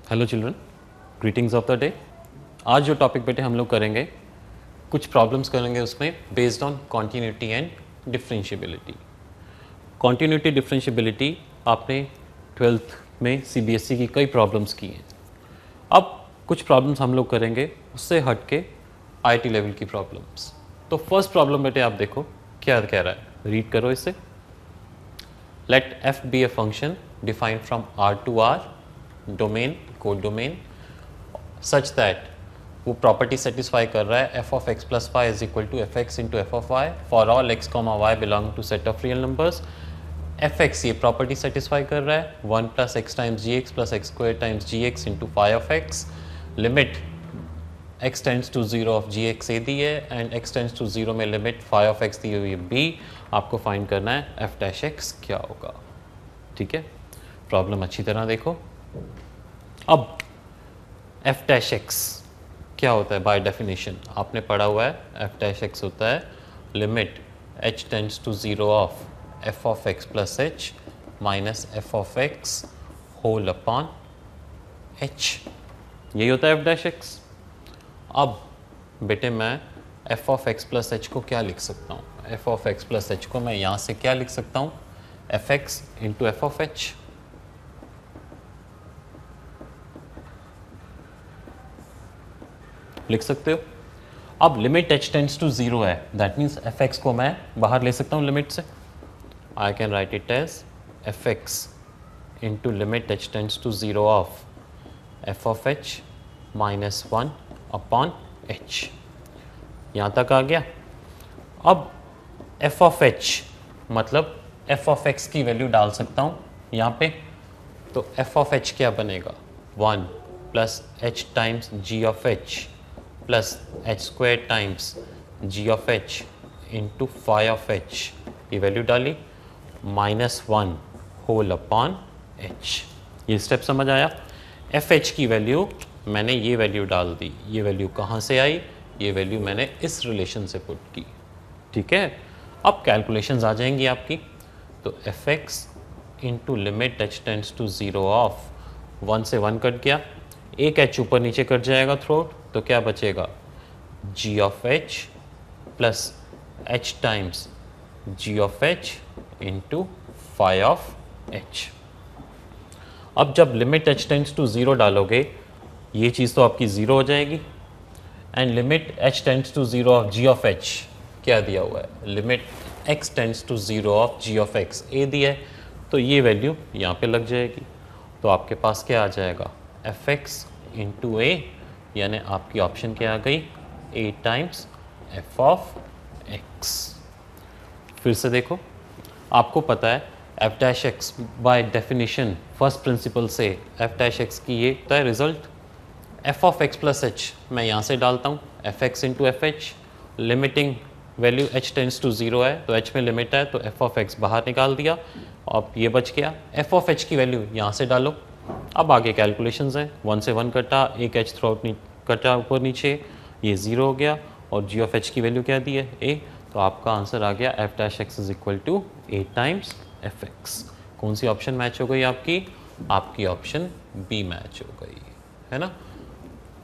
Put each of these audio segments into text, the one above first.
Hello children, greetings of the day. आज जो topic बेटे हम लोग करेंगे, कुछ प्रॉब्लम्स करेंगे उसमें based on continuity and differentiability. Continuity differentiability आपने 12th में सीबीएसई की कई प्रॉब्लम्स की हैं। अब कुछ प्रॉब्लम्स हम लोग करेंगे उससे हट के आईटी लेवल की प्रॉब्लम्स। तो फर्स्ट प्रॉब्लम बेटे आप देखो क्या कह रहा है, रीड करो इसे। Let f be a function defined from R to R domain codomain such that वो प्रॉपर्टी सेटिस्फाई कर रहा है f of x plus y is equal to f x into f of y for all x comma y belong to set of real numbers. F x ये property satisfy कर रहा है 1 plus x times g x plus x square times g x into phi of x. Limit x tends to 0 of g x a दी है and x tends to 0 में limit phi of x दी हुई है b। आपको find करना है f dash x क्या होगा। ठीक है, प्रॉब्लम अच्छी तरह देखो। अब f डैश x क्या होता है बाय डेफिनेशन, आपने पढ़ा हुआ है f डैश x होता है limit h tends to 0 of f of x plus h minus f of x whole upon h। यही होता है f डैश x। अब बेटे मैं f of x plus h को क्या लिख सकता हूँ, f of x plus h को मैं यहाँ से क्या लिख सकता हूँ, f x into f of H. लिख सकते हो। अब लिमिट h टेंड्स टू 0 है, दैट मीन्स एफ एक्स को मैं बाहर ले सकता हूँ लिमिट से। I can write it as f x into limit h tends to 0 of f of h minus 1 upon h। यहाँ तक आ गया। अब एफ ऑफ एच मतलब एफ ऑफ एक्स की वैल्यू डाल सकता हूँ यहाँ पे, तो एफ ऑफ एच क्या बनेगा 1 plus h times g of h plus h square times g of h into phi of h. ये वैल्यू डाली माइनस 1 होल अपॉन एच। ये स्टेप समझ आया। एफ एच की वैल्यू मैंने ये वैल्यू डाल दी। ये वैल्यू कहाँ से आई, ये वैल्यू मैंने इस रिलेशन से पुट की। ठीक है, अब कैलकुलेशंस आ जाएंगी आपकी। तो f x into limit h tends to 0 of 1 से 1 कट गया, एक एच ऊपर नीचे कट जाएगा थ्रू, तो क्या बचेगा g of h plus h times g of h into phi of h. अब जब लिमिट एच टेंड्स टू 0 डालोगे ये चीज़ तो आपकी 0 हो जाएगी and limit h tends to 0 of g of h क्या दिया हुआ है, limit x tends to 0 of g of x a दिया है, तो ये वैल्यू यहाँ पे लग जाएगी। तो आपके पास क्या आ जाएगा एफ एक्स इंटू ए, यानी आपकी ऑप्शन क्या आ गई a times f of x. फिर से देखो, आपको पता है f dash x by definition first principle से एफ डैश एक्स की ये होता है result f of x plus h. मैं यहाँ से डालता हूँ f x into f h, limiting value h tends to 0 है तो एच में लिमिट है तो एफ ऑफ एक्स बाहर निकाल दिया। अब ये बच गया, एफ ऑफ एच की वैल्यू यहाँ से डालो। अब आगे कैलकुलेशंस हैं, 1 से 1 कटा, एक एच थ्रू आउट कटा ऊपर नीचे, ये 0 हो गया और जी ऑफ एच की वैल्यू क्या दी है ए। तो आपका आंसर आ गया f dash x is equal to a times f x. कौन सी ऑप्शन मैच हो गई आपकी, आपकी ऑप्शन बी मैच हो गई है ना।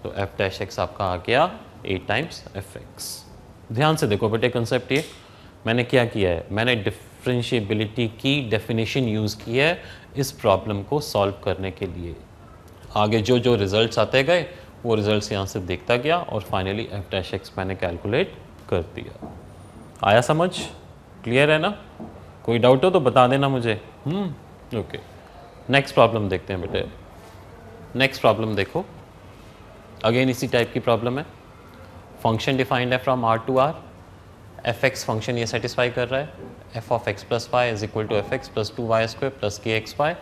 तो एफ डैश एक्स आपका आ गया ए टाइम्स एफ एक्स। ध्यान से देखो बेटे कंसेप्ट, ये मैंने क्या किया है, मैंने डिफरेंशिएबिलिटी की डेफिनेशन यूज़ की है इस प्रॉब्लम को सॉल्व करने के लिए। आगे जो जो रिजल्ट्स आते गए वो रिजल्ट्स यहाँ से देखता गया और फाइनली एफ डैश एक्स मैंने कैलकुलेट कर दिया। आया समझ, क्लियर है ना। कोई डाउट हो तो बता देना मुझे। ओके, नेक्स्ट प्रॉब्लम देखते हैं बेटे। नेक्स्ट प्रॉब्लम देखो, अगेन इसी टाइप की प्रॉब्लम है। फंक्शन डिफाइंड है from R to R, f x function ये सेटिस्फाई कर रहा है f of x plus y is equal to f x plus 2y square plus k x y.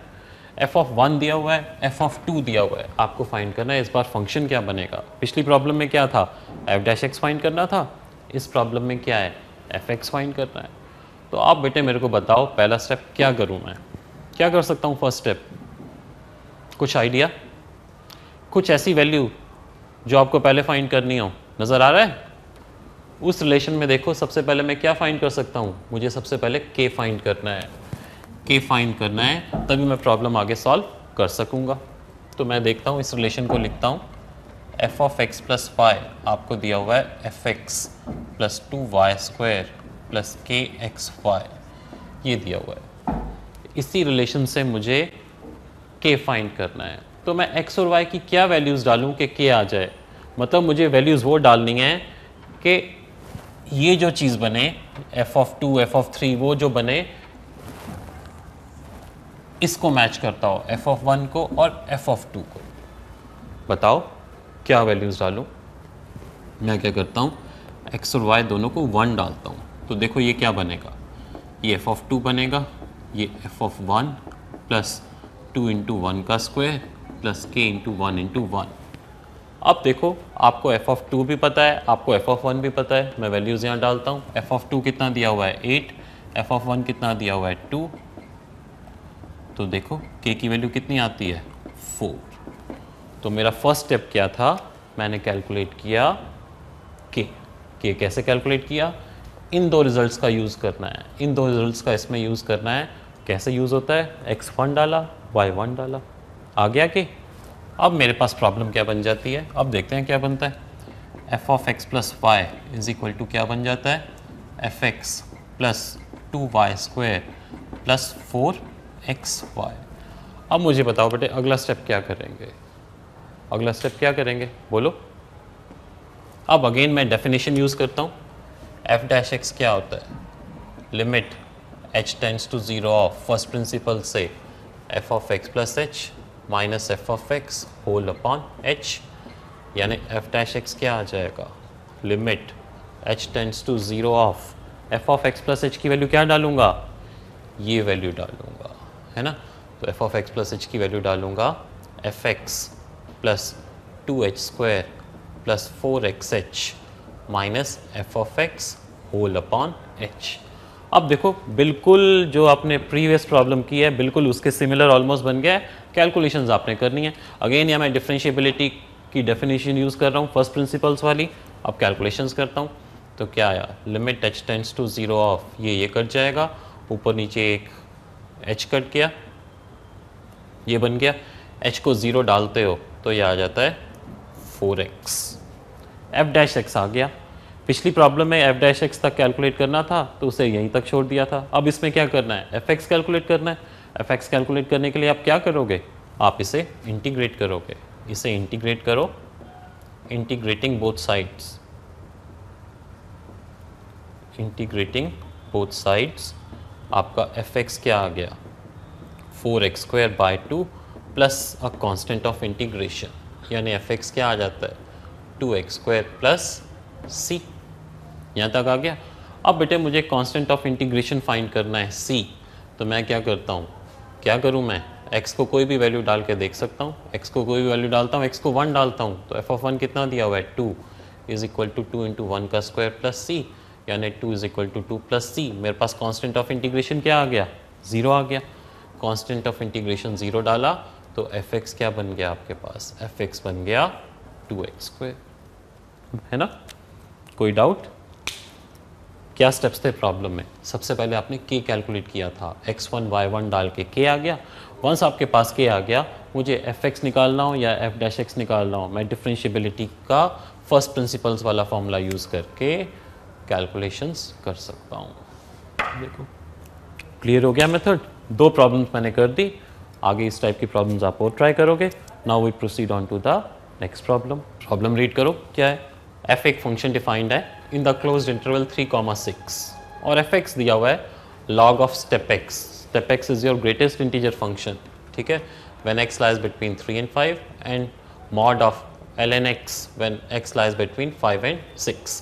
F of 1 दिया हुआ है, एफ ऑफ 2 दिया हुआ है, आपको फाइंड करना है इस बार फंक्शन क्या बनेगा। पिछली प्रॉब्लम में क्या था, एफ डैश एक्स फाइंड करना था, इस प्रॉब्लम में क्या है एफ एक्स फाइंड करना है। तो आप बेटे मेरे को बताओ पहला स्टेप क्या करूँ मैं, क्या कर सकता हूँ फर्स्ट स्टेप, कुछ आइडिया, कुछ ऐसी वैल्यू जो आपको पहले फाइंड करनी हो, नज़र आ रहा है। उस रिलेशन में देखो सबसे पहले मैं क्या फाइंड कर सकता हूँ, मुझे सबसे पहले के फाइंड करना है, के फाइंड करना है तभी मैं प्रॉब्लम आगे सॉल्व कर सकूँगा। तो मैं देखता हूँ इस रिलेशन को लिखता हूँ f of x plus y आपको दिया हुआ है f x plus 2y² plus k x y, ये दिया हुआ है। इसी रिलेशन से मुझे के फाइंड करना है, तो मैं एक्स और वाई की क्या वैल्यूज़ डालूं कि के आ जाए। मतलब मुझे वैल्यूज़ वो डालनी है कि ये जो चीज़ बने एफ ऑफ 2 एफ ऑफ 3 वो जो बने इसको मैच करता हो, एफ ऑफ 1 को और एफ ऑफ 2 को। बताओ क्या वैल्यूज़ डालूं। मैं क्या करता हूँ एक्स और वाई दोनों को 1 डालता हूँ, तो देखो ये क्या बनेगा, ये एफ ऑफ 2 बनेगा, ये एफ ऑफ 1 प्लस 2 इंटू 1 का स्क्वायर प्लस के इंटू 1 इंटू 1। अब देखो आपको एफ ऑफ 2 भी पता है, आपको एफ ऑफ 1 भी पता है, मैं वैल्यूज़ यहाँ डालता हूँ। एफ ऑफ 2 कितना दिया हुआ है 8, एफ ऑफ 1 कितना दिया हुआ है 2, तो देखो के की वैल्यू कितनी आती है 4। तो मेरा फर्स्ट स्टेप क्या था, मैंने कैलकुलेट किया के कैसे कैलकुलेट किया, इन दो रिजल्ट्स का यूज़ करना है, इन दो रिजल्ट्स का इसमें यूज़ करना है। कैसे यूज़ होता है, x1 डाला y1 डाला, आ गया कि अब मेरे पास प्रॉब्लम क्या बन जाती है, अब देखते हैं क्या बनता है। F of x plus y is equal to क्या बन जाता है, f x plus 2y² plus 4xy। अब मुझे बताओ बेटे अगला स्टेप क्या करेंगे, अगला स्टेप क्या करेंगे बोलो। अब अगेन मैं डेफिनेशन यूज़ करता हूँ, एफ डैश एक्स क्या होता है, limit h tends to 0 of first principle से f of x plus h minus f of x whole upon h, यानी एफ डैश एक्स क्या आ जाएगा, limit h tends to 0 of f of x plus H की value क्या डालूंगा, ये value डालूंगा, है ना। तो एफ ऑफ एक्स प्लस एच की वैल्यू डालूंगा f x plus 2h² plus 4xh minus f of x whole upon h. अब देखो बिल्कुल जो आपने प्रीवियस प्रॉब्लम की है बिल्कुल उसके सिमिलर ऑलमोस्ट बन गया है। कैलकुलेशंस आपने करनी है अगेन, या मैं डिफरेंशिएबिलिटी की डेफिनेशन यूज़ कर रहा हूँ फर्स्ट प्रिंसिपल्स वाली। अब कैलकुलेशंस करता हूँ तो क्या आया, limit h tends to 0 of ये कट जाएगा, ऊपर नीचे एक h कट किया, ये बन गया। h को 0 डालते हो तो ये आ जाता है 4x। एफ डैश एक्स आ गया, पिछली प्रॉब्लम में एफ डैश एक्स तक कैलकुलेट करना था तो उसे यहीं तक छोड़ दिया था। अब इसमें क्या करना है, एफ एक्स कैलकुलेट करना है। एफ एक्स कैलकुलेट करने के लिए आप क्या करोगे, आप इसे इंटीग्रेट करोगे, इसे इंटीग्रेट करो, integrating both sides, integrating both sides आपका एफ एक्स क्या आ गया 4x² by 2 plus a constant of integration, यानी एफ एक्स क्या आ जाता है 2x² प्लस c। यहाँ तक आ गया। अब बेटे मुझे कांस्टेंट ऑफ इंटीग्रेशन फाइंड करना है c, तो मैं क्या करता हूँ, क्या करूँ मैं, x को कोई भी वैल्यू डाल के देख सकता हूँ, x को कोई भी वैल्यू डालता हूँ, x को 1 डालता हूँ तो एफ ऑफ 1 कितना दिया हुआ है 2 इज इक्वल टू 2 इंटू 1 का स्क्वायर प्लस c, यानी 2 is equal to 2 plus c। मेरे पास कांस्टेंट ऑफ इंटीग्रेशन क्या आ गया 0 आ गया। कांस्टेंट ऑफ इंटीग्रेशन 0 डाला तो एफ एक्स क्या बन गया आपके पास, एफ एक्स बन गया 2x², है ना। कोई डाउट, क्या स्टेप्स थे प्रॉब्लम में। सबसे पहले आपने के कैलकुलेट किया था, x1 y1 डाल के के आ गया। वंस आपके पास के आ गया, मुझे एफ एक्स निकालना हो या एफ डैश एक्स निकालना हो, मैं डिफरेंशिएबिलिटी का फर्स्ट प्रिंसिपल्स वाला फॉर्मूला यूज़ करके कैलकुलेशंस कर सकता हूँ। देखो क्लियर हो गया मेथड, 2 प्रॉब्लम्स मैंने कर दी, आगे इस टाइप की प्रॉब्लम्स आप और ट्राई करोगे। Now we proceed on to the next problem. Problem read करो, क्या है, एफ एक फंक्शन डिफाइंड है इन द क्लोज्ड इंटरवल 3,6 और एफ एक्स दिया हुआ है log of step x. Step x is your greatest integer function, ठीक है, when x lies between 3 and 5 and mod of ln x when x lies between 5 and 6।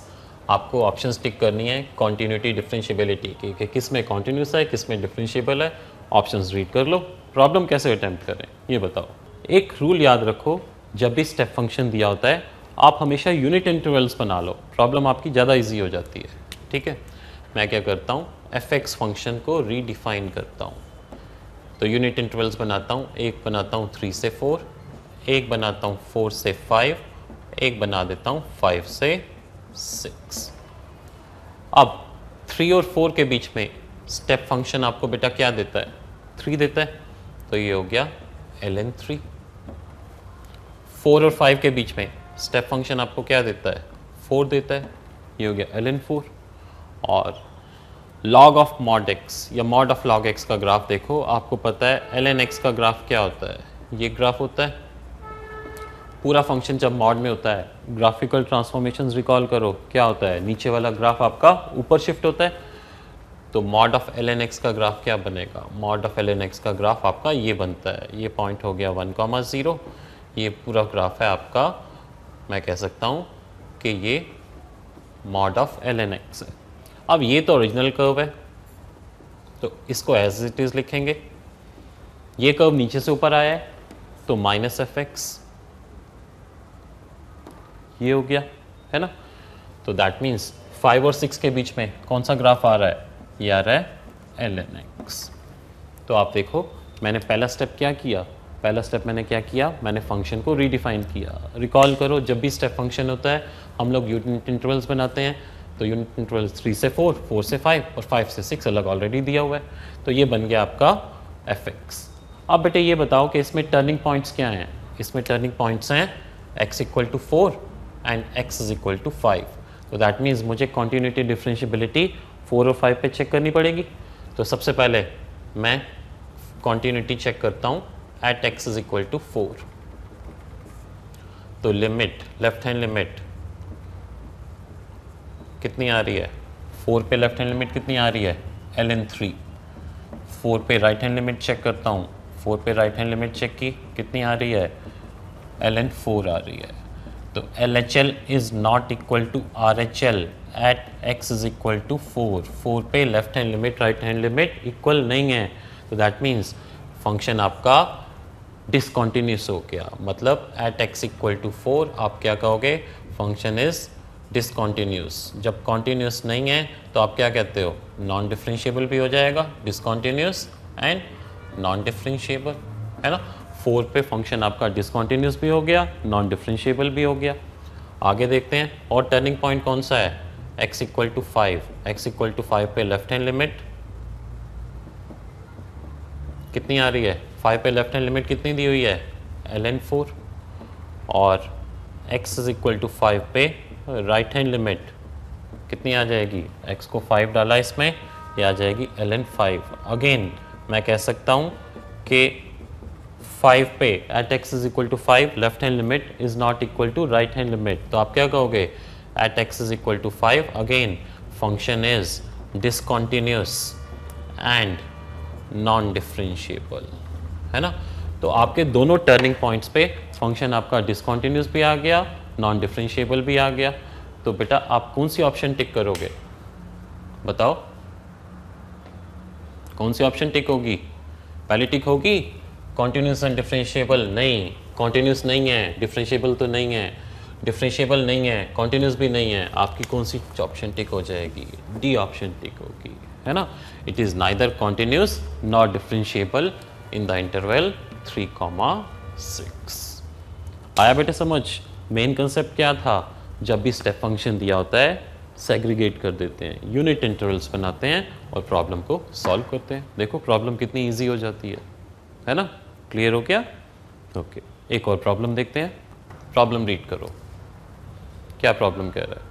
आपको option tick करनी है continuity differentiability की, कि किस में कॉन्टिन्यूस है किस में डिफरेंशिएबल है। ऑप्शंस रीड कर लो। प्रॉब्लम कैसे अटेम्प्ट करें ये बताओ। एक रूल याद रखो, जब भी स्टेप फंक्शन दिया होता है आप हमेशा यूनिट इंटरवल्स बना लो, प्रॉब्लम आपकी ज़्यादा इजी हो जाती है, ठीक है। मैं क्या करता हूँ, एफ एक्स फंक्शन को रीडिफाइन करता हूँ, तो यूनिट इंटरवल्स बनाता हूँ, एक बनाता हूँ 3 से 4, एक बनाता हूँ 4 से 5, एक बना देता हूँ 5 से 6। अब 3 और 4 के बीच में स्टेप फंक्शन आपको बेटा क्या देता है, 3 देता है, तो ये हो गया ln 3। 4 और 5 के बीच में स्टेप फंक्शन आपको क्या देता है, 4 देता है, ये हो गया ln 4। और log ऑफ mod x या mod ऑफ log x का ग्राफ देखो, आपको पता है ln x का ग्राफ क्या होता है, ये ग्राफ होता है। पूरा फंक्शन जब मॉड में होता है, ग्राफिकल ट्रांसफॉर्मेशंस रिकॉल करो, क्या होता है, नीचे वाला ग्राफ आपका ऊपर शिफ्ट होता है। तो मॉड ऑफ ln x का ग्राफ क्या बनेगा, मॉड ऑफ ln x का ग्राफ आपका ये बनता है, ये पॉइंट हो गया 1,0, ये पूरा ग्राफ है आपका, मैं कह सकता हूँ कि ये मॉड ऑफ ln x है। अब ये तो ओरिजिनल कर्व है, तो इसको एज इट इज़ लिखेंगे। ये कर्व नीचे से ऊपर आया है, तो माइनस fx, ये हो गया, है ना। तो दैट मीन्स 5 और 6 के बीच में कौन सा ग्राफ आ रहा है, ये आ रहा है ln x। तो आप देखो, मैंने पहला स्टेप क्या किया, पहला स्टेप मैंने क्या किया, मैंने फंक्शन को रीडिफाइन किया। रिकॉल करो, जब भी स्टेप फंक्शन होता है हम लोग यूनिट इंटरवल्स बनाते हैं, तो यूनिट इंटरवल 3 से 4, 4 से 5 और 5 से 6 अलग ऑलरेडी दिया हुआ है। तो ये बन गया आपका fx। अब बेटे ये बताओ कि इसमें टर्निंग पॉइंट्स क्या हैं, इसमें टर्निंग पॉइंट्स हैं x = 4 एंड x = 5। तो दैट मीन्स मुझे कॉन्टिन्यूटी डिफरेंशियबिलिटी 4 और 5 पे चेक करनी पड़ेगी। तो सबसे पहले मैं कॉन्टिन्यूटी चेक करता हूँ एट x = 4। तो लिमिट, लेफ्ट हैंड लिमिट कितनी आ रही है, 4 पे लेफ्ट हैंड लिमिट कितनी आ रही है, ln 3। 4 पे राइट हैंड लिमिट चेक करता हूँ, 4 पे राइट हैंड लिमिट चेक की, कितनी आ रही है, ln 4 आ रही है। तो LHL is not equal to RHL at x = 4। 4 पे left hand limit right hand limit equal नहीं है, तो दैट मीन्स फंक्शन आपका डिसकॉन्टिन्यूस हो गया। मतलब एट x = 4 आप क्या कहोगे, फंक्शन इज डिसकॉन्टिन्यूस। जब कॉन्टिन्यूस नहीं है तो आप क्या कहते हो, नॉन डिफरेंशिएबल भी हो जाएगा, डिसकॉन्टिन्यूस एंड नॉन डिफरेंशिएबल, है ना। 4 पे फंक्शन आपका डिसकॉन्टिन्यूस भी हो गया, नॉन डिफरेंशिएबल भी हो गया। आगे देखते हैं, और टर्निंग पॉइंट कौन सा है, x = 5। x = 5 पे लेफ्ट हैंड लिमिट कितनी आ रही है, 5 पे लेफ्ट हैंड लिमिट कितनी दी हुई है, ln 4। और x = 5 पे राइट हैंड लिमिट कितनी आ जाएगी, x को 5 डाला इसमें, ये आ जाएगी ln 5। अगेन मैं कह सकता हूँ कि 5 पे at x = 5 left hand limit is not equal to right hand limit. तो आप क्या कहोगे, at x = 5 again function is discontinuous and non differentiable, है ना। तो आपके दोनों टर्निंग पॉइंट्स पे फंक्शन आपका डिसकॉन्टिन्यूस भी आ गया, नॉन डिफरेंशिएबल भी आ गया। तो बेटा आप कौन सी ऑप्शन टिक करोगे, बताओ कौन सी ऑप्शन टिक होगी, पहले टिक होगी कॉन्टिन्यूस एंड डिफरेंशिएबल, नहीं कॉन्टिन्यूस नहीं है, डिफरेंशिएबल तो नहीं है, डिफरेंशिएबल नहीं है, कॉन्टिन्यूस भी नहीं है, आपकी कौन सी ऑप्शन टिक हो जाएगी, डी ऑप्शन टिक होगी, है ना। It is neither continuous not differentiable in the interval 3,6। आया बेटे समझ, मेन कंसेप्ट क्या था, जब भी स्टेप फंक्शन दिया होता है सेग्रीगेट कर देते हैं, यूनिट इंटरवल्स बनाते हैं और प्रॉब्लम को सॉल्व करते हैं। देखो प्रॉब्लम कितनी इजी हो जाती है ना। क्लियर हो क्या, ओके। एक और प्रॉब्लम देखते हैं, प्रॉब्लम रीड करो, क्या प्रॉब्लम कह रहा है।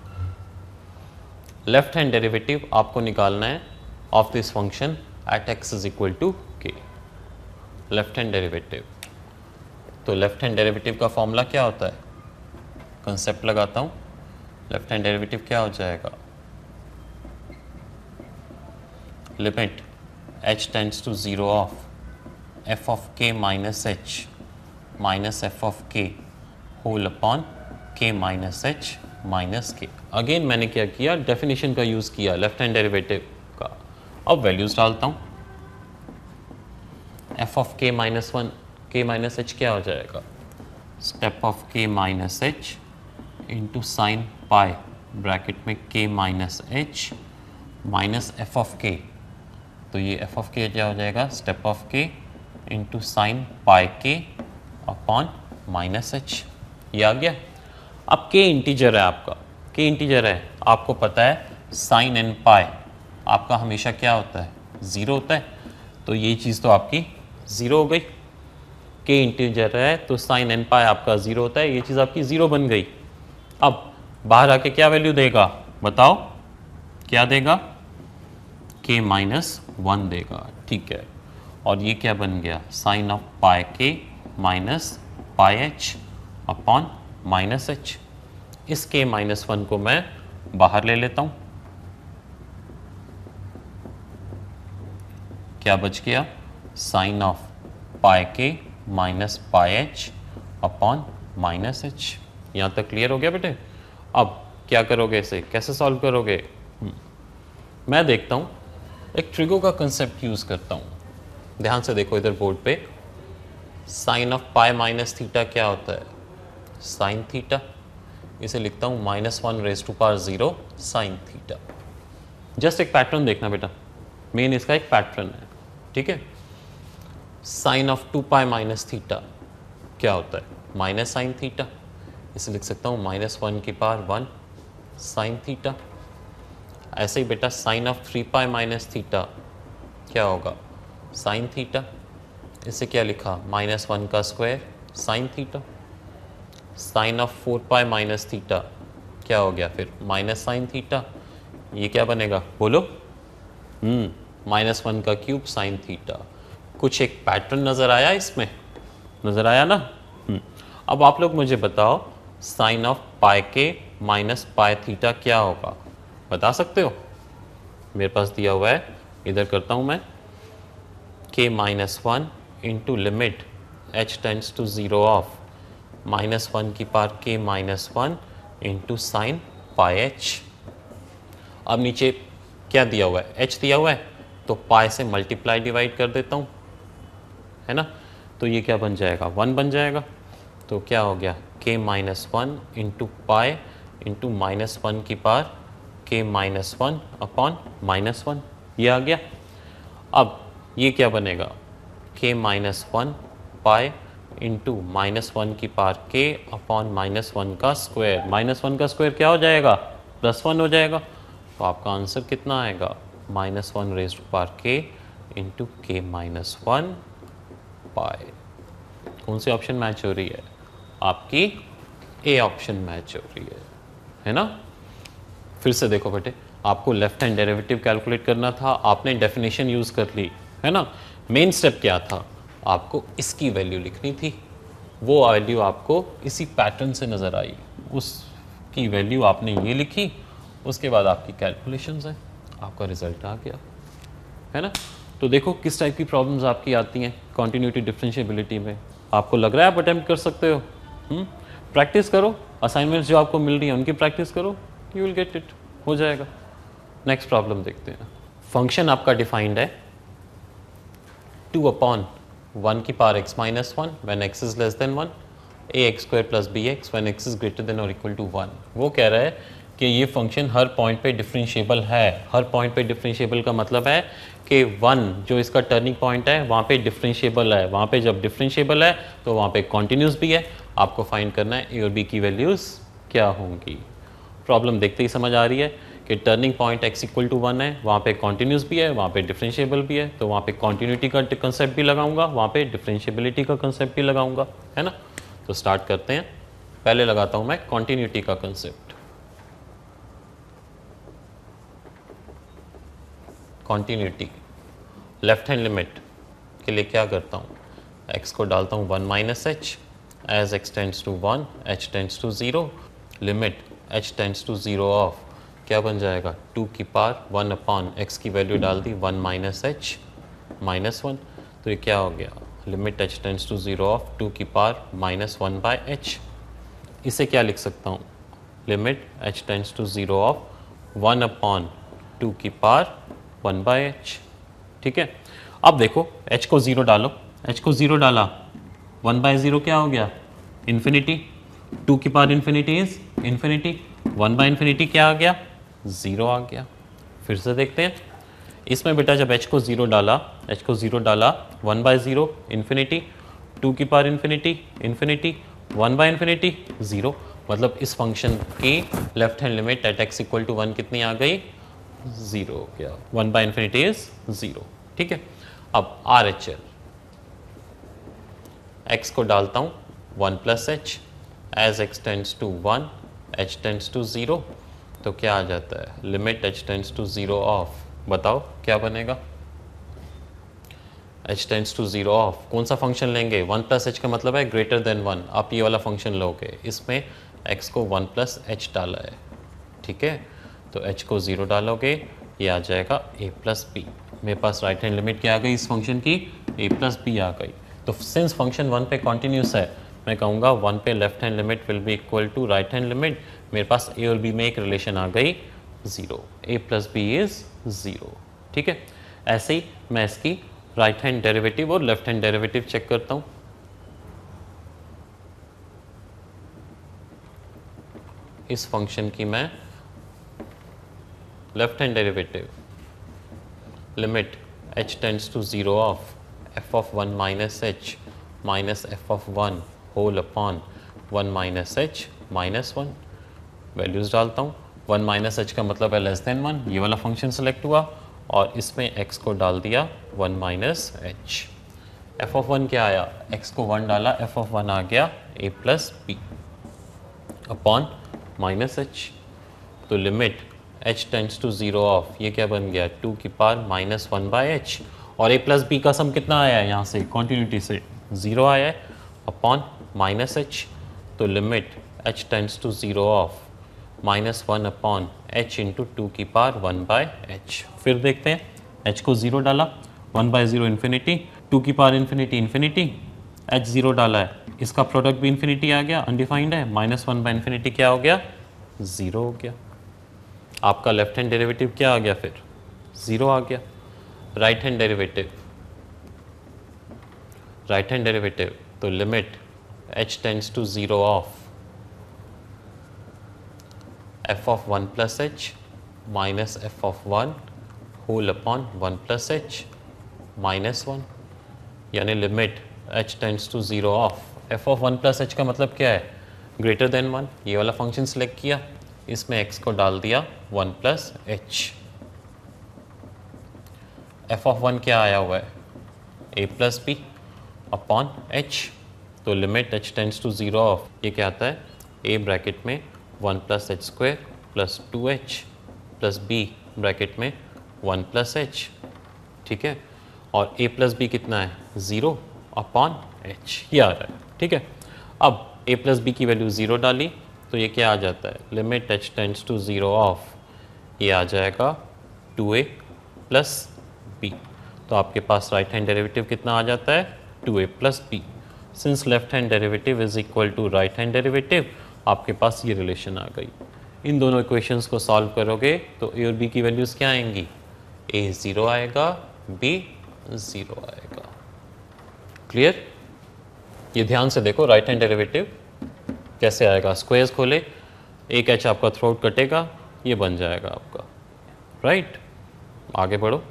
लेफ्ट हैंड डेरिवेटिव आपको निकालना है of this function at x = k। Left hand derivative, तो लेफ्ट हैंड डेरिवेटिव का फॉर्मूला क्या होता है, कंसेप्ट लगाता हूँ, लेफ्ट हैंड डेरिवेटिव क्या हो जाएगा, limit h tends to 0 of f of k minus h minus f of k whole upon k minus h minus k। Again मैंने क्या किया, डेफिनेशन का यूज़ किया लेफ्ट हैंड डेरिवेटिव का। अब वैल्यूज डालता हूँ, f of k minus 1 k minus h क्या हो जाएगा, step of k minus h into sine pi bracket में k minus h minus f of k। तो ये f of k क्या हो जाएगा, step of k into sine पाई के अपॉन माइनस एच, ये आ गया। अब k इंटीजर है आपका, k इंटीजर है, आपको पता है साइन एन पाई आपका हमेशा क्या होता है, 0 होता है। तो ये चीज़ तो आपकी 0 हो गई, के इंटीजर है तो साइन एन पाई आपका 0 होता है, ये चीज़ आपकी 0 बन गई। अब बाहर आके क्या वैल्यू देगा बताओ, क्या देगा, के -1 देगा, ठीक है। और ये क्या बन गया, साइन ऑफ पाई के minus pi H upon minus H. इस के -1 को मैं बाहर ले लेता हूं, क्या बच गया, साइन ऑफ पाई के minus pi H upon minus H. यहां तक क्लियर हो गया बेटे। अब क्या करोगे, इसे कैसे सॉल्व करोगे, मैं देखता हूं, एक ट्रिगो का कंसेप्ट यूज करता हूं। ध्यान से देखो इधर बोर्ड पे, sine of pi minus theta क्या होता है, साइन थीटा। इसे लिखता हूं -1⁻0 साइन थीटा। जस्ट एक पैटर्न देखना बेटा, मेन इसका एक पैटर्न है, ठीक है। Sine of 2 pi minus theta क्या होता है, माइनस साइन थीटा। इसे लिख सकता हूँ -1⁻1 साइन थीटा। ऐसे ही बेटा sine of 3 pi minus theta क्या होगा, साइन थीटा। इसे क्या लिखा, -1 का square sine theta. Sine of 4 pi minus theta क्या हो गया फिर, माइनस साइन थीटा। ये क्या बनेगा बोलो, -1 का क्यूब साइन थीटा। कुछ एक पैटर्न नज़र आया इसमें, नज़र आया ना। अब आप लोग मुझे बताओ, साइन ऑफ पाई के माइनस पाई थीटा क्या होगा, बता सकते हो। मेरे पास दिया हुआ है, इधर करता हूँ मैं, k-1 into limit h tends to 0 of -1 की power k-1 into sine pi h. अब नीचे क्या दिया हुआ है, h दिया हुआ है, तो पाई से मल्टीप्लाई डिवाइड कर देता हूँ, है ना। तो ये क्या बन जाएगा, 1 बन जाएगा। तो क्या हो गया, k-1 इंटू पाई इंटू -1 की पावर k-1 अपॉन -1, ये आ गया। अब ये क्या बनेगा, k-1 पाई इंटू -1 की पावर k अपॉन -1 का स्क्वायर। -1 का स्क्वायर क्या हो जाएगा, +1 हो जाएगा। तो आपका आंसर कितना आएगा, -1⁻k इंटू k-1 पाई। कौन सी ऑप्शन मैच हो रही है, आपकी ए ऑप्शन मैच हो रही है ना। फिर से देखो बेटे, आपको लेफ्ट हैंड डेरिवेटिव कैलकुलेट करना था, आपने डेफिनेशन यूज कर ली, है ना। मेन स्टेप क्या था, आपको इसकी वैल्यू लिखनी थी। वो वैल्यू आपको इसी पैटर्न से नज़र आई, उसकी वैल्यू आपने ये लिखी, उसके बाद आपकी कैलकुलेशंस हैं, आपका रिजल्ट आ गया, है ना। तो देखो किस टाइप की प्रॉब्लम्स आपकी आती हैं कॉन्टिन्यूटी डिफरेंशिएबिलिटी में। आपको लग रहा है आप अटेम्प्ट कर सकते हो, प्रैक्टिस करो, असाइनमेंट्स जो आपको मिल रही हैं उनकी प्रैक्टिस करो, यू विल गेट इट, हो जाएगा। नेक्स्ट प्रॉब्लम देखते हैं। फंक्शन आपका डिफाइंड है 2/1 की power x-1 when x is less then 1, ax² plus bx when x is greater then और इक्वल टू 1। वो कह रहा है कि ये फंक्शन हर पॉइंट पे डिफरेंशिएबल है। हर पॉइंट पे डिफरेंशिएबल का मतलब है कि 1 जो इसका टर्निंग पॉइंट है वहाँ पे डिफरेंशिएबल है। वहाँ पे जब डिफरेंशिएबल है तो वहाँ पे कॉन्टिन्यूस भी है। आपको फाइंड करना है ए और बी की वैल्यूज़ क्या होंगी। प्रॉब्लम देखते ही समझ आ रही है कि turning point x equal to 1 है, वहाँ पे कॉन्टिन्यूस भी है, वहाँ पे डिफरेंशिएबल भी है, तो वहाँ पे कॉन्टिन्यूटी का कंसेप्ट भी लगाऊंगा, वहाँ पे डिफरेंशिएबिलिटी का कंसेप्ट भी लगाऊंगा, है ना। तो स्टार्ट करते हैं। पहले लगाता हूँ मैं कॉन्टिन्यूटी का concept. Continuity left hand limit के लिए क्या करता हूँ, x को डालता हूँ 1 minus h, as x tends to 1 h tends to 0, limit h tends to 0 of क्या बन जाएगा 2 की पावर 1 अपॉन x की वैल्यू डाल दी 1 माइनस एच -1। तो ये क्या हो गया, limit h tends to 0 of 2 की पावर -1 बाय h। इसे क्या लिख सकता हूँ, limit h tends to 0 of 1 upon 2 की पावर 1 बाय h। ठीक है, अब देखो h को 0 डालो, h को 0 डाला 1 बाय 0 क्या हो गया, इन्फिनिटी। 2 की power infinity is infinity, 1 by infinity क्या आ गया, 0 आ गया। फिर से देखते हैं इसमें बेटा, जब h को 0 डाला, h को 0 डाला 1 बाय 0 इन्फिनिटी, 2 की power infinity infinity, 1 by infinity 0। मतलब इस फंक्शन की left hand limit at x equal to 1 कितनी आ गई, 0 हो गया। 1 बाय इन्फिनिटी इज 0। ठीक है, अब RHL x को डालता हूँ 1 plus h, as x tends to 1 h tends to 0, तो क्या आ जाता है limit h tends to 0 of, बताओ क्या बनेगा, h टेंड्स टू 0 ऑफ कौन सा फंक्शन लेंगे, 1 प्लस एच का मतलब है ग्रेटर देन 1, आप ये वाला फंक्शन लोगे, इसमें x को 1 प्लस एच डाला है, ठीक है, तो h को 0 डालोगे, ये आ जाएगा a प्लस बी, मेरे पास राइट हैंड लिमिट क्या आ गई इस फंक्शन की, a प्लस बी आ गई। तो सिंस फंक्शन 1 पे कॉन्टिन्यूस है, मैं कहूँगा 1 पे left hand limit will be equal to right hand limit, मेरे पास a और b में एक रिलेशन आ गई 0, a प्लस बी इज़ 0, ठीक है। ऐसे ही मैं इसकी राइट हैंड डेरिवेटिव और लेफ्ट हैंड डेरिवेटिव चेक करता हूँ। इस फंक्शन की मैं left hand derivative limit h tends to 0 of f of 1 minus h minus f of 1 whole upon 1 minus h minus 1, values डालता हूँ, 1 माइनस एच का मतलब है लेस देन 1, ये वाला फंक्शन सेलेक्ट हुआ और इसमें x को डाल दिया 1 माइनस एच, एफ ऑफ 1 क्या आया, x को 1 डाला, एफ ऑफ 1 आ गया a plus b upon minus h, तो limit h tends to 0 of, ये क्या बन गया 2 की पावर माइनस 1 बाई एच, और a प्लस बी का सम कितना आया है यहाँ से कॉन्टिन्यूटी से 0 आया है, अपॉन माइनस एच, तो limit h tends to 0 of minus 1 upon h into 2 की पावर 1 बाई एच। फिर देखते हैं, h को 0 डाला, 1 बाई 0 इन्फिनिटी, 2 की पावर इन्फिनिटी इन्फिनिटी, h 0 डाला है, इसका प्रोडक्ट भी इन्फिनिटी आ गया, अनडिफाइंड है, माइनस 1 बाई इन्फिनिटी क्या हो गया 0 हो गया, आपका लेफ्ट हैंड डेरिवेटिव क्या आ गया फिर 0 आ गया। राइट हैंड डेरिवेटिव तो limit h tends to 0 of f of 1 plus h minus f of 1 whole upon 1 plus h minus 1, यानी limit h tends to 0 of f of 1 plus h का मतलब क्या है ग्रेटर देन 1, ये वाला function select किया, इसमें x को डाल दिया 1 प्लस एच, एफ ऑफ 1 क्या आया हुआ है a plus b upon h, तो limit h tends to 0 of, ये क्या आता है a ब्रैकेट में 1 plus h square plus 2h plus b bracket में 1 प्लस एच, ठीक है, और a प्लस बी कितना है 0 अपॉन h, ये आ रहा है, ठीक है। अब a प्लस बी की वैल्यू 0 डाली, तो ये क्या आ जाता है limit h tends to 0 of, ये आ जाएगा 2a प्लस बी, तो आपके पास राइट हैंड डेरिवेटिव कितना आ जाता है 2a plus b, since left hand derivative is equal to right hand derivative, आपके पास ये रिलेशन आ गई। इन दोनों इक्वेशंस को सॉल्व करोगे तो a और b की वैल्यूज़ क्या आएंगी, a 0 आएगा, b 0 आएगा, क्लियर। ये ध्यान से देखो राइट हैंड डेरिवेटिव कैसे आएगा, स्क्वायर्स खोले, एक एच आपका थ्रोट कटेगा, ये बन जाएगा आपका, राइट। आगे बढ़ो,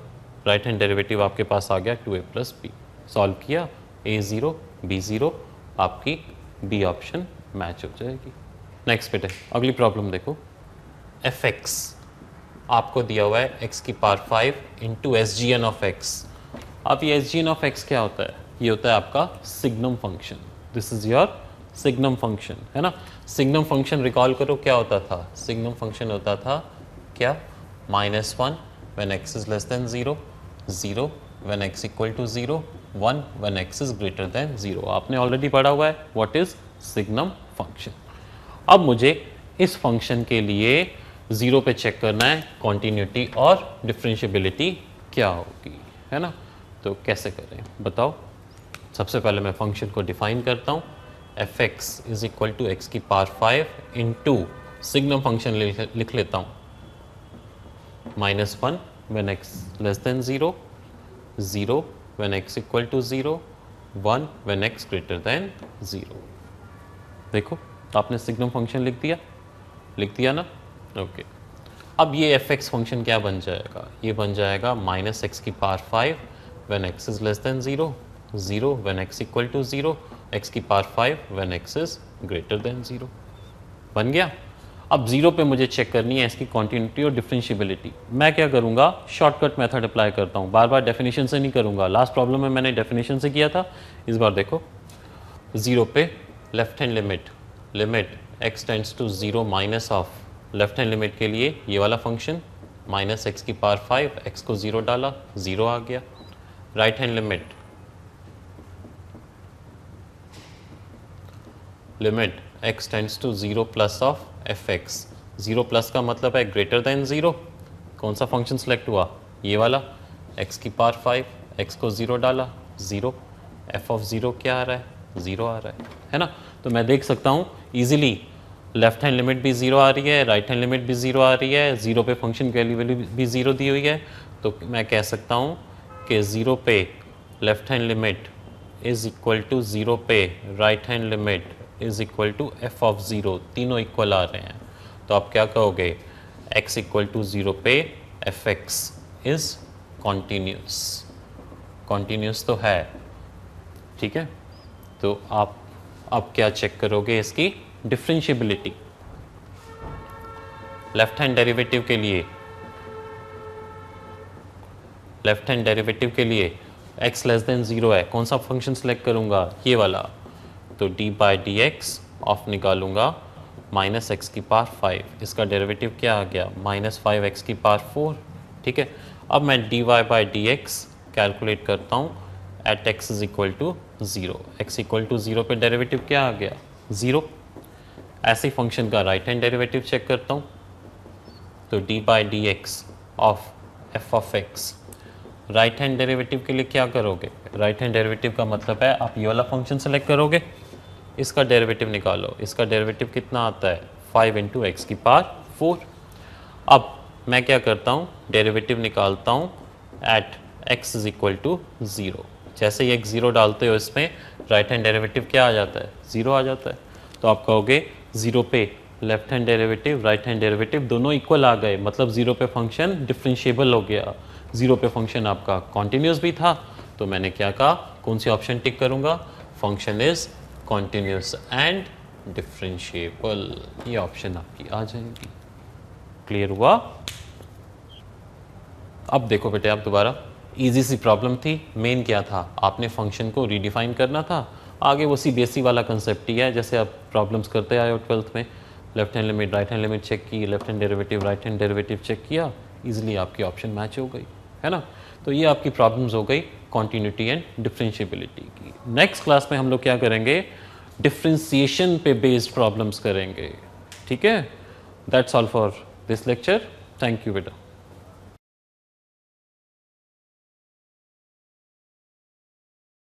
राइट हैंड डेरिवेटिव आपके पास आ गया 2a प्लस बी, सॉल्व किया a 0 b 0, आपकी बी ऑप्शन मैच हो जाएगी। नेक्स्ट बेटे अगली प्रॉब्लम देखो, एफ एक्स आपको दिया हुआ है x की power 5 into s g n of x. अब ये s g n of x क्या होता है, ये होता है आपका signum function, this is your signum function, है ना। सिग्नम फंक्शन रिकॉल करो क्या होता था, सिग्नम फंक्शन होता था क्या -1 when x is less than 0, 0 when x equal to 0, 1 when x is greater than 0। आपने ऑलरेडी पढ़ा हुआ है व्हाट इज सिग्नम फंक्शन। अब मुझे इस फंक्शन के लिए 0 पे चेक करना है कॉन्टिन्यूटी और डिफरेंशिएबिलिटी क्या होगी, है ना। तो कैसे करें बताओ। सबसे पहले मैं फंक्शन को डिफाइन करता हूँ, f x is equal to x की पावर 5 इंटू सिग्नम फंक्शन लिख लेता हूँ, -1 when x less than 0, 0 when x equal to 0, 1 when x greater than 0। देखो आपने सिग्नम फंक्शन लिख दिया ना, ओके। अब ये एफ एक्स फंक्शन क्या बन जाएगा, ये बन जाएगा -x की power 5 when x is less than 0, 0 when x equal to 0, x की power 5 when x is greater than 0, बन गया। अब 0 पे मुझे चेक करनी है इसकी कॉन्टिन्यूटी और डिफरेंशिएबिलिटी। मैं क्या करूँगा, शॉर्टकट मेथड अप्लाई करता हूँ, बार बार डेफिनेशन से नहीं करूँगा। लास्ट प्रॉब्लम में मैंने डेफिनेशन से किया था, इस बार देखो 0 पे left hand limit x tends to 0 minus of left hand limit के लिए ये वाला फंक्शन माइनस एक्स की पावर 5, x को 0 डाला, 0 आ गया। Right hand limit x tends to 0 plus of fx, 0 plus का मतलब है ग्रेटर देन 0। कौन सा फंक्शन सेलेक्ट हुआ? ये वाला, x की पावर 5, x को 0 डाला, 0, f ऑफ 0 क्या आ रहा है? 0 आ रहा है ना। तो मैं देख सकता हूँ इजीली लेफ्ट हैंड लिमिट भी 0 आ रही है, राइट हैंड लिमिट भी 0 आ रही है, 0 पे फंक्शन की वैल्यू भी 0 दी हुई है। तो मैं कह सकता हूँ कि 0 पे left hand limit is equal to 0 पे right hand limit is equal to f of 0, तीनों इक्वल आ रहे हैं। तो आप क्या कहोगे? x इक्वल टू 0 पे fx इज कॉन्टीन्यूस, कॉन्टीन्यूस तो है, ठीक है। तो आप अब क्या चेक करोगे? इसकी डिफरेंशिएबिलिटी। लेफ्ट हैंड डेरिवेटिव के लिए x लेस देन 0 है, कौन सा फंक्शन सेलेक्ट करूंगा? ये वाला। तो d by d x of निकालूंगा माइनस एक्स की पावर 5, इसका डेरिवेटिव क्या आ गया? माइनस 5x की पावर 4, ठीक है। अब मैं dy by d x calculate करता हूँ at x is equal to 0, x equal to 0 पे डेरिवेटिव क्या आ गया? 0। ऐसे फंक्शन का राइट हैंड डेरिवेटिव चेक करता हूँ। तो d by d x of f of x, right hand derivative के लिए क्या करोगे? राइट हैंड डेरिवेटिव का मतलब है आप ये वाला फंक्शन सेलेक्ट करोगे, इसका डेरिवेटिव निकालो। इसका डेरिवेटिव कितना आता है? 5 इंटू एक्स की पावर 4। अब मैं क्या करता हूँ? डेरिवेटिव निकालता हूँ at x is equal to 0। जैसे ही x 0 डालते हो इसमें, राइट हैंड डेरिवेटिव क्या आ जाता है? 0 आ जाता है। तो आप कहोगे 0 पे left hand derivative, right hand derivative दोनों इक्वल आ गए, मतलब 0 पे फंक्शन डिफरेंशिएबल हो गया। 0 पे फंक्शन आपका कॉन्टिन्यूस भी था। तो मैंने क्या कहा? कौन सी ऑप्शन टिक करूंगा? Function is continuous and differentiable, ये ऑप्शन आपकी आ जाएगी। क्लियर हुआ? अब देखो बेटे, आप दोबारा, इजी सी प्रॉब्लम थी। मेन क्या था? आपने फंक्शन को रीडिफाइन करना था। आगे वो CBSE वाला कंसेप्ट ही है, जैसे आप प्रॉब्लम्स करते आए हो 12th में। Left hand limit, right hand limit check की, left hand derivative, right hand derivative check किया, इजीली आपकी ऑप्शन मैच हो गई, है ना। तो ये आपकी प्रॉब्लम्स हो गई कॉन्टिन्यूटी एंड डिफरेंशिएबिलिटी की। नेक्स्ट क्लास में हम लोग क्या करेंगे? डिफरेंशिएशन पे बेस्ड प्रॉब्लम्स करेंगे, ठीक है। That's all for this lecture. Thank you बेटा।